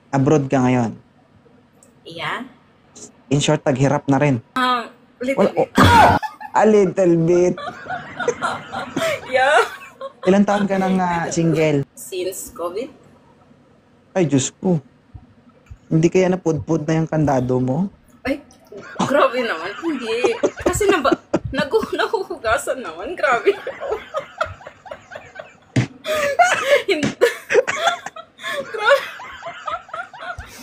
Abroad ka ngayon. Yeah. In short, taghirap na rin. Little bit. A little bit. Yeah. Ilang taon ka nang single? Since COVID? Ay, Diyos ko. Hindi kaya napudpud na yung kandado mo? Ay, grabe naman. Hindi. Kasi nahuhugasan naman. Grabe. Hindi. Grabe.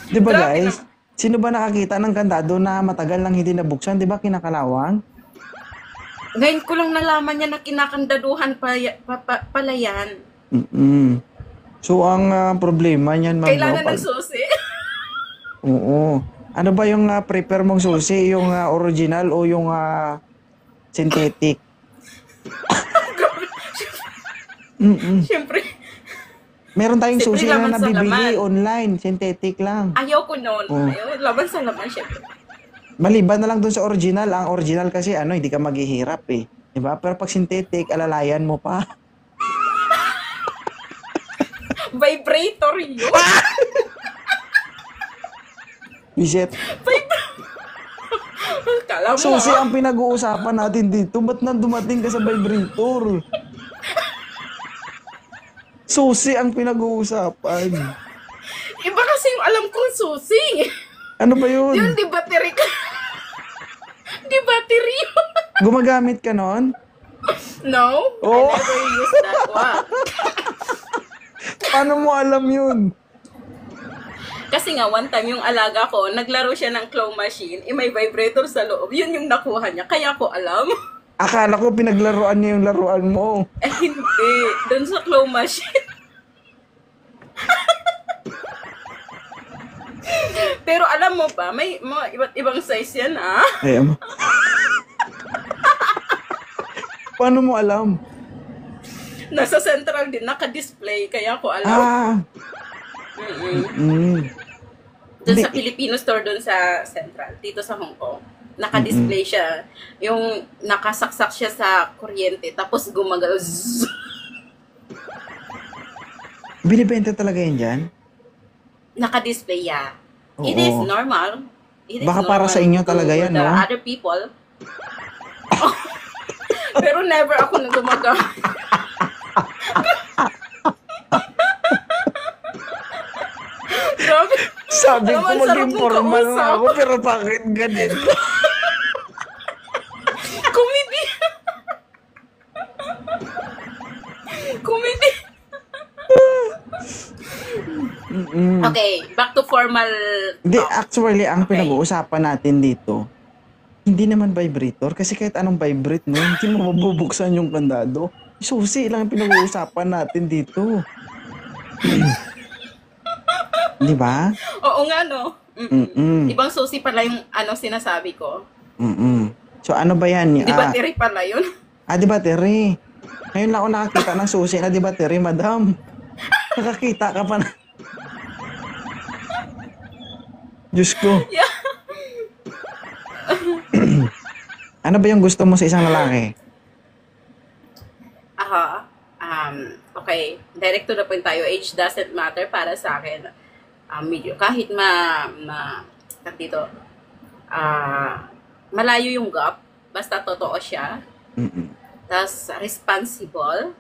Di ba Grabe guys? Sino ba nakakita ng kandado na matagal nang hindi nabuksan? Di ba kinakalawang? Ngayon ko lang nalaman niya na kinakandaduhan pala yan. So, ang problema niyan, ma'am, Kailangan ng susi. Oo. Ano ba yung prepare mong susi? Yung original o yung synthetic? Siyempre, Meron tayong Siyempre, susi na laman sa nabibili laman. online. Synthetic lang. ayaw ko noon. Oh. Ayaw, laban sa laman, siyempre. Maliban na lang dun sa original. Ang original kasi, hindi ka maghihirap eh. Diba? Pero pag synthetic, alalayan mo pa. Vibrator yun. Bisit. Kala mo, Susi ang pinag-uusapan natin dito. Ba't na dumating ka sa vibrator? Susi ang pinag-uusapan. Iba kasi yung alam kong susi. Ano ba yun? Yun, di battery ka. Di battery yun. Gumagamit ka nun? No, Oh. I never used that one. Paano mo alam yun? Kasi nga, one time yung alaga ko, naglaro siya ng claw machine, may vibrator sa loob. Yun yung nakuha niya, kaya ko alam. Akala ko pinaglaruan niya yung laruan mo. Hindi. Doon sa claw machine. Pero alam mo ba, may mga iba't ibang size yan, Ayan. Paano mo alam? Nasa central din, naka-display, kaya ko alam. Doon sa Filipino store, doon sa central, dito sa Hong Kong. Naka-display siya. Yung nakasaksak siya sa kuryente, tapos gumagalaw. Binibenta talaga yan dyan? Naka-display, yeah. Oo. It is normal. It is Baka para sa inyo talaga to yan, the no? other people. Pero never ako na gumagamit. Grabe. Sabi ko Naman, sarap maging mong formal na kausap. ako, pero bakit ganito? Comedy. Comedy. Okay, back to formal. Hindi, actually, ang pinag-uusapan natin dito, hindi naman vibrator. Kasi kahit anong vibrate mo, hindi mo mabubuksan yung kandado. Susi lang ang pinag-uusapan natin dito. Di ba? Oo nga, no? Ibang susi pala yung sinasabi ko. So, ano ba yan? Di battery pala yun. Di battery. Ngayon lang ako nakakita ng susi na di battery, madam. Nakakita ka pa na. Diyos ko. Yeah. Ano ba yung gusto mo sa isang lalaki? Aha. Okay. Direct to the point tayo. Age doesn't matter para sa akin. Medyo. Kahit dito, malayo yung gap. Basta totoo siya. Tapos, responsible.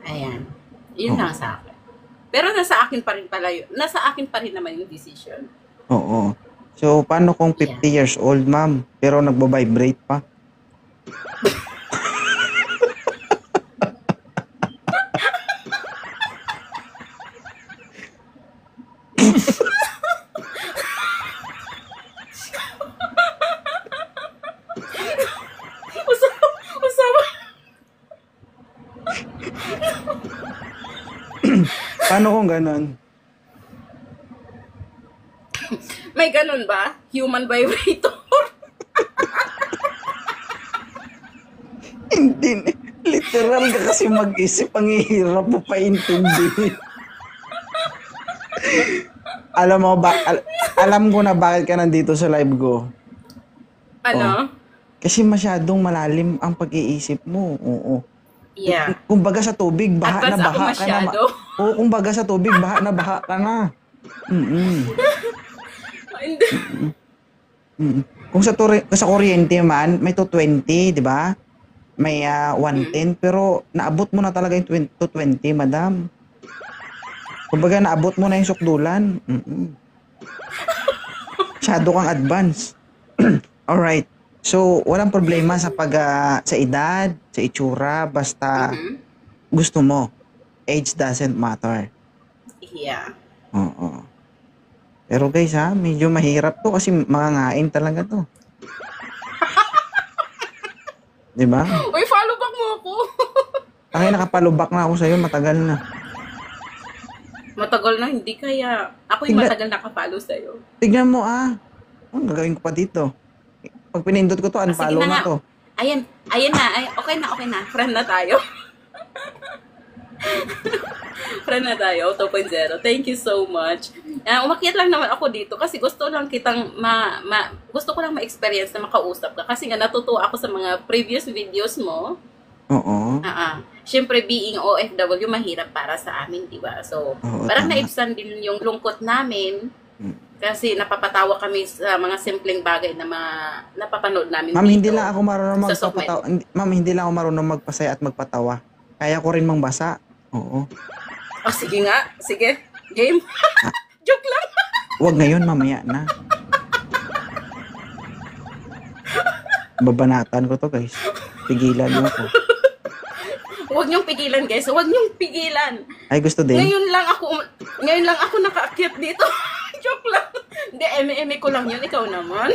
Ayan. Yun lang sa akin. Pero nasa akin pa rin pala yun. Nasa akin pa rin naman yung decision. Oo. So, paano kung 50 years old, ma'am, pero nagbo-vibrate pa? Usama. Paano kung ganon? May ganun ba? Human vibrator? Hindi. Literal ka kasi mag-isip. Ang hirap mo paintindihin. Alam mo ba, alam ko na bakit ka nandito sa live ko. Ano? Kasi masyadong malalim ang pag-iisip mo. Oo. Yeah. Kumbaga sa tubig, baha na Advance ako baha ka na. masyado. Oo, kumbaga sa tubig, baha na ka na. Mm-mm. Hindi. Mm. Kung sa kuryente man, may 220, di ba? May 110, pero naabot mo na talaga yung 220, madam. Kumbaga, naabot mo na yung sukdulan. Mm-mm. Masyado kang advance. Alright. So, walang problema sa edad, sa itsura, basta gusto mo. Age doesn't matter. Yeah. Oo. Pero guys medyo mahirap to kasi mangangain talaga to. 'Di ba? Uy, follow back mo ako. Tangina, nakapalubak na ako sa'yo, matagal na. Matagal na, hindi kaya. Ako yung matagal nakapalo sa'yo. Tignan mo ang gagawin ko pa dito. Pag pinindot ko to, unfollow na to. Ayan na. Okay na. Friend na tayo. Friend na tayo, 2.0. Thank you so much. Umakyat lang naman ako dito kasi gusto lang kitang gusto ko lang ma-experience na makausap ka kasi nga natutuwa ako sa mga previous videos mo. Oo. Siyempre, being OFW, mahirap para sa amin, di ba? So, parang naibsan din yung lungkot namin kasi napapatawa kami sa mga simpleng bagay na napapanood namin Ma'am, dito. hindi lang ako marunong magpatawa. Ma'am, hindi lang ako marunong magpasaya at magpatawa. Kaya ko rin mangbasa. Oo. Sige nga. Sige. Game. Joke lang. Huwag ngayon, mamaya na. Babanatan ko to, guys. Pigilan mo ko. Huwag niyong pigilan, guys. Huwag niyong pigilan. Ay, gusto din. Ngayon lang ako nakaakyat dito. Joke lang. Hindi, eme ko lang yun. Ikaw naman.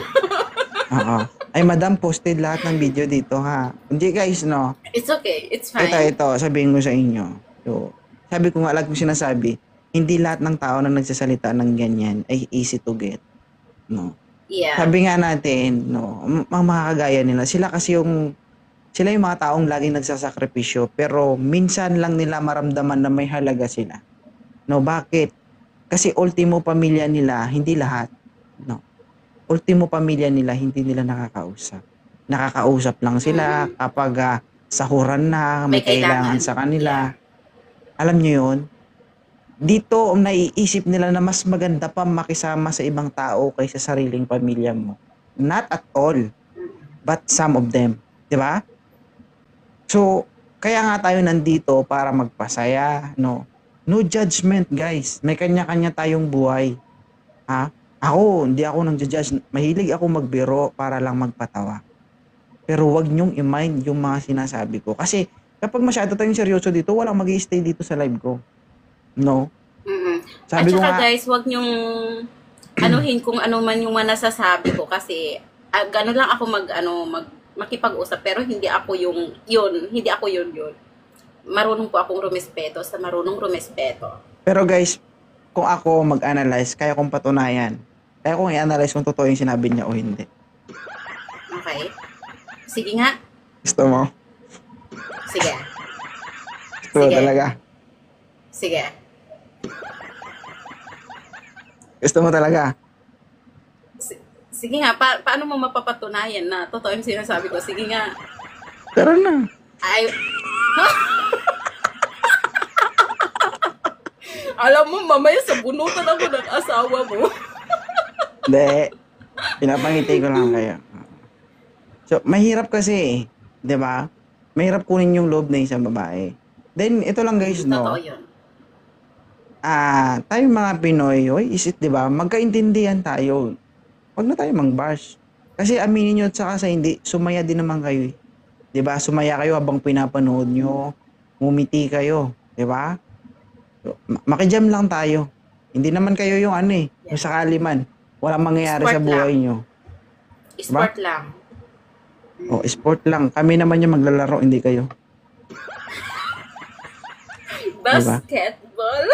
Oo. Ay, madam, posted lahat ng video dito, ha? Hindi, guys, no? It's okay. It's fine. Ito, sabihin ko sa inyo. So, sabi ko nga, lagi ko sinasabi, hindi lahat ng tao na nagsasalita ng ganyan ay easy to get. No? Yeah. Sabi nga natin, no, mga kagaya nila, sila yung mga taong laging nagsasakripisyo, pero minsan lang nila maramdaman na may halaga sila. No, bakit? Kasi ultimo pamilya nila, hindi lahat. No. Ultimo pamilya nila, hindi nila nakakausap. Nakakausap lang sila kapag sahuran na, may kailangan sa kanila. Alam nyo yun? Dito, naiisip nila na mas maganda pa makisama sa ibang tao kaysa sariling pamilya mo. Not at all, but some of them. Diba? So, kaya nga tayo nandito para magpasaya, no? No judgment, guys. May kanya-kanya tayong buhay. Ha? Hindi ako nang judge. Mahilig ako magbiro para lang magpatawa. Pero wag nyong i-mind yung mga sinasabi ko. Kasi, kapag masyado tayong seryoso dito, walang mag-i-stay dito sa live ko. No? Sabi at saka guys, wag nyong anuhin kung ano man yung nasasabi ko kasi gano'n lang ako makipag-usap pero hindi ako yun. Marunong po akong rumespeto sa marunong rumespeto. Pero guys, kung ako mag-analyze, kaya kong patunayan. Kaya kong i-analyze kung totoo yung sinabi niya o hindi. Okay. Sige nga. Gusto mo? Sige. Gusto mo talaga? Sige. Gusto mo talaga? Sige nga, paano mo mapapatunayan na totoo yung sinasabi ko? Sige nga. Tara na. Ay. Alam mo, mamaya sa bunutan ako ng asawa mo. Hindi. Pinapangiti ko lang kayo. So, mahirap kasi, di ba? Mahirap kunin yung loob na isang babae. Then, ito lang guys, no? Totoo yun. Tayo mga Pinoy, di ba? Magkaintindihan tayo. Huwag na tayo mang-bash. Kasi aminin nyo at saka sa hindi, sumaya din naman kayo. Di ba? Sumaya kayo habang pinapanood nyo. Ngumiti kayo. Di ba? So, makijam lang tayo. Hindi naman kayo yung yung sakali man. Walang mangyayari sa buhay nyo. Sport lang. Sport lang. Kami naman yung maglalaro, hindi kayo. Basketball?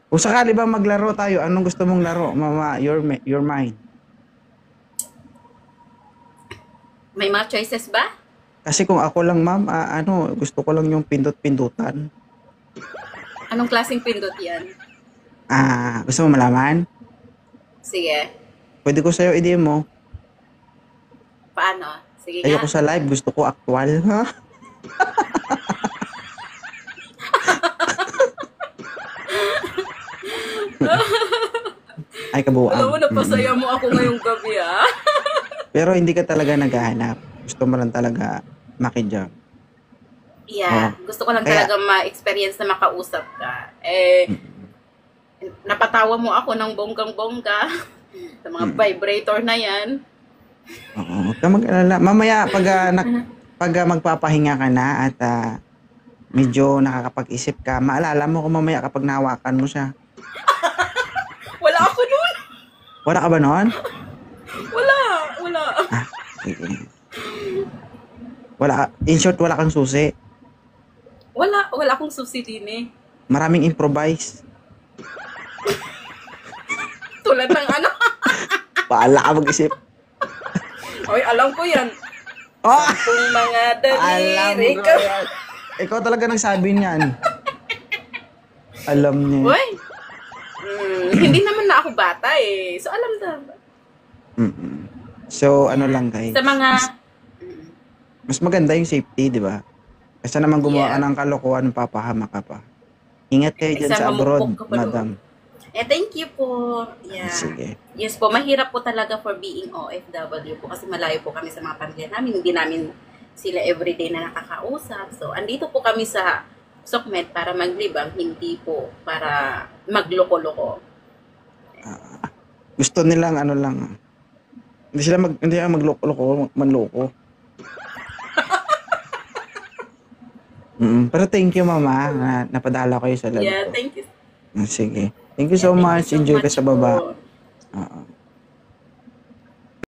Kung sakali ba maglaro tayo, anong gusto mong laro? Mama, you're mine. May mga choices ba? Kasi kung ako lang, ma'am, gusto ko lang yung pindot-pindutan. Anong klaseng pindot yan? Gusto mo malaman? Sige. Pwede ko sa'yo i-demo. Paano? Sige Ayoko nga. sa live, gusto ko actual, ha? Ay, Alam mo, kabuang. napasaya mo ako ngayong gabi, ah. Pero hindi ka talaga naghahanap. Gusto mo lang talaga makijob. Yeah, gusto ko lang Kaya- talaga ma-experience na makausap ka. Eh, napatawa mo ako ng bonggang-bongga sa mga vibrator na yan. Oo, huwag ka mag-alala. Mamaya, pag magpapahinga ka na at medyo nakakapag-isip ka, maalala mo kung mamaya kapag nahawakan mo siya. Wala ako nun. Wala ka ba noon? Wala. Sige. Wala ka. In short, wala kang susi. Wala akong susi din eh. Maraming improvise. Tulad ng ano. Paala ka mag-isip. Oy, alam ko yan. Oh! Kung mga Alam daliri ko ka. yan. Ikaw talaga nagsabi niyan. Alam niya. Uy. Hindi naman na ako bata eh. So, alam na. Mm-mm. So, ano lang guys. Sa mga... Mas maganda yung safety, di ba? Kasi naman gumawa ka Yeah. ng kalokohan, papahama ka pa. Ingat kayo dyan Isang sa abroad, mamukpok ka pa madam. thank you po. Yeah. Sige. Yes po, mahirap po talaga for being OFW po kasi malayo po kami sa mga pamilya namin. Hindi namin sila everyday na nakakausap. So, andito po kami sa Sokmed para maglibang, hindi po para magloko-loko. Gusto nilang ano lang. Hindi sila magloko-loko, manloko. Pero thank you, mama, na napadala kayo sa lab Yeah, ko. thank you. Sige. Thank you so Yeah, thank much. you so Enjoy ka much sa baba. po. Oo.